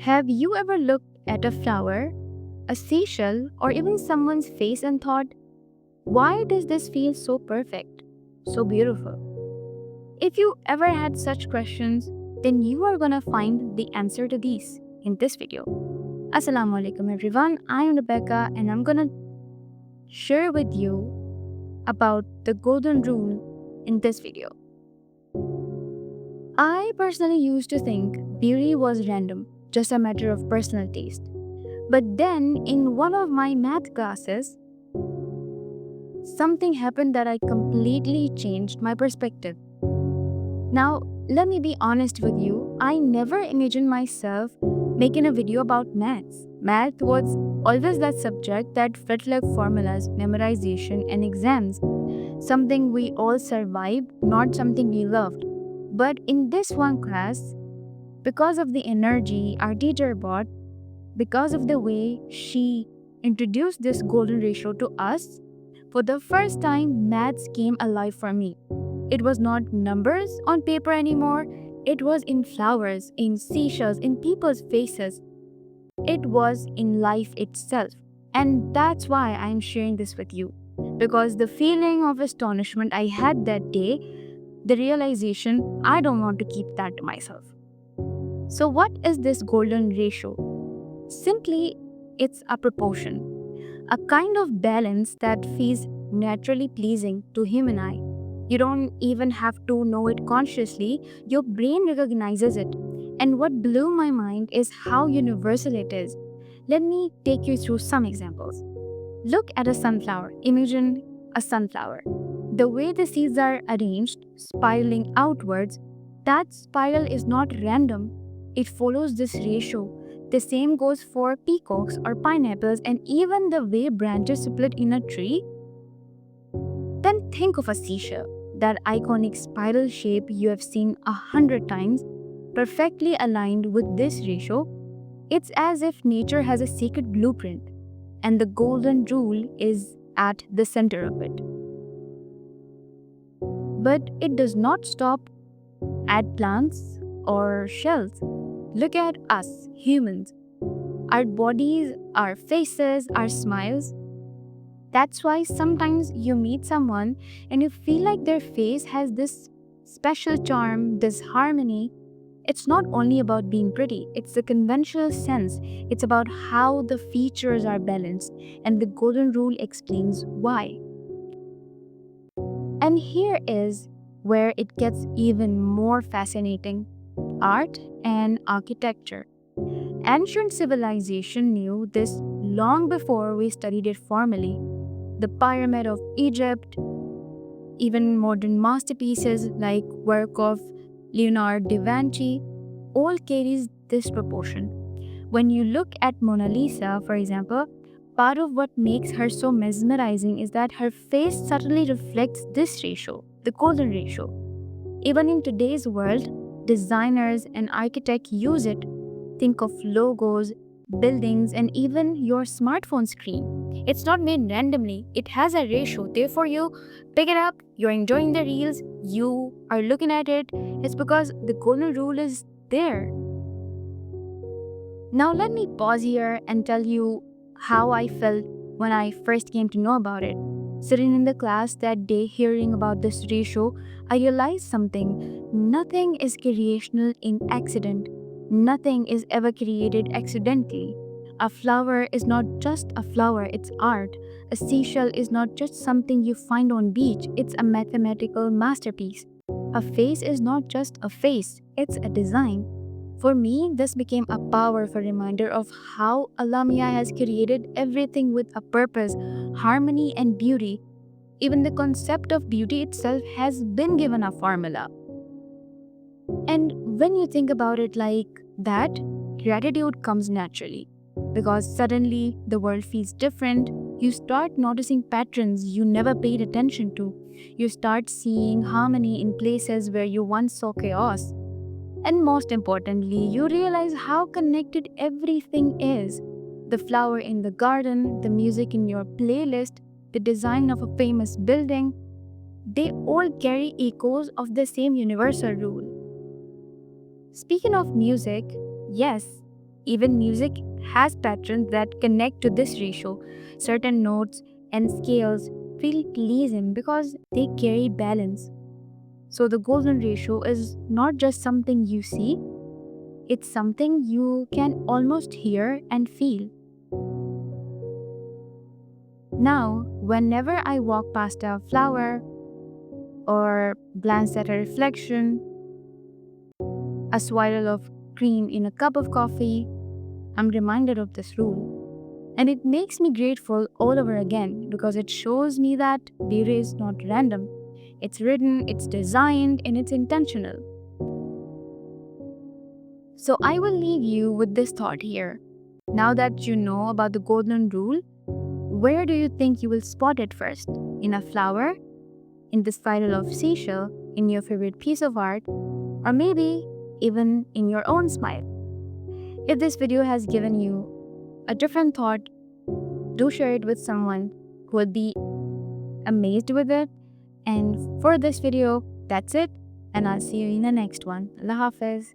Have you ever looked at a flower, a seashell, or even someone's face and thought, why does this feel so perfect, so beautiful? If you ever had such questions, then you are gonna find the answer to these in this video. Assalamu alaikum everyone, I am Rebecca and I'm gonna share with you about the golden rule in this video. I personally used to think beauty was random, just a matter of personal taste. But then, in one of my math classes, something happened that I completely changed my perspective. Now, let me be honest with you, I never imagined myself making a video about maths. Math was always that subject that felt like formulas, memorization, and exams. Something we all survived, not something we loved. But in this one class, because of the energy our teacher brought, because of the way she introduced this golden ratio to us, for the first time, maths came alive for me. It was not numbers on paper anymore, it was in flowers, in seashells, in people's faces. It was in life itself. And that's why I'm sharing this with you. Because the feeling of astonishment I had that day, the realization I don't want to keep that to myself. So, what is this golden ratio? Simply, it's a proportion, a kind of balance that feels naturally pleasing to human eye. You don't even have to know it consciously, your brain recognizes it. And what blew my mind is how universal it is. Let me take you through some examples. Look at a sunflower. Imagine a sunflower. The way the seeds are arranged, spiraling outwards, that spiral is not random. It follows this ratio. The same goes for peacocks or pineapples, and even the way branches split in a tree. Then think of a seashell, that iconic spiral shape you have seen 100 times, perfectly aligned with this ratio. It's as if nature has a secret blueprint, and the golden rule is at the center of it. But it does not stop at plants or shells. Look at us, humans. Our bodies, our faces, our smiles. That's why sometimes you meet someone and you feel like their face has this special charm, this harmony. It's not only about being pretty, it's the conventional sense. It's about how the features are balanced, and the golden rule explains why. And here is where it gets even more fascinating: art and architecture. Ancient civilization knew this long before we studied it formally. The Pyramid of Egypt, even modern masterpieces like work of Leonardo da Vinci, all carries this proportion. When you look at Mona Lisa, for example, part of what makes her so mesmerizing is that her face subtly reflects this ratio, the golden ratio. Even in today's world, designers and architects use it. Think of logos, buildings, and even your smartphone screen. It's not made randomly, it has a ratio. Therefore, you pick it up, you're enjoying the reels, you are looking at it. It's because the golden rule is there. Now, let me pause here and tell you how I felt when I first came to know about it. Sitting in the class that day hearing about this ratio, I realized something. Nothing is creational in accident. Nothing is ever created accidentally. A flower is not just a flower, it's art. A seashell is not just something you find on beach, it's a mathematical masterpiece. A face is not just a face, it's a design. For me, this became a powerful reminder of how Alamia has created everything with a purpose, harmony, and beauty. Even the concept of beauty itself has been given a formula. And when you think about it like that, gratitude comes naturally. Because suddenly the world feels different, you start noticing patterns you never paid attention to. You start seeing harmony in places where you once saw chaos. And most importantly, you realize how connected everything is. The flower in the garden, the music in your playlist, the design of a famous building, they all carry echoes of the same universal rule. Speaking of music, yes, Even music has patterns that connect to this ratio. Certain notes and scales feel pleasing because they carry balance. So the golden ratio is not just something you see, it's something you can almost hear and feel. Now, whenever I walk past a flower or glance at a reflection, a swirl of cream in a cup of coffee, I'm reminded of this rule. And it makes me grateful all over again because it shows me that beauty is not random. It's written, it's designed, and it's intentional. So I will leave you with this thought here. Now that you know about the golden rule, where do you think you will spot it first? In a flower? In the spiral of seashell? In your favorite piece of art? Or maybe even in your own smile? If this video has given you a different thought, do share it with someone who would be amazed with it. And for this video, that's it. And I'll see you in the next one. Allah Hafiz.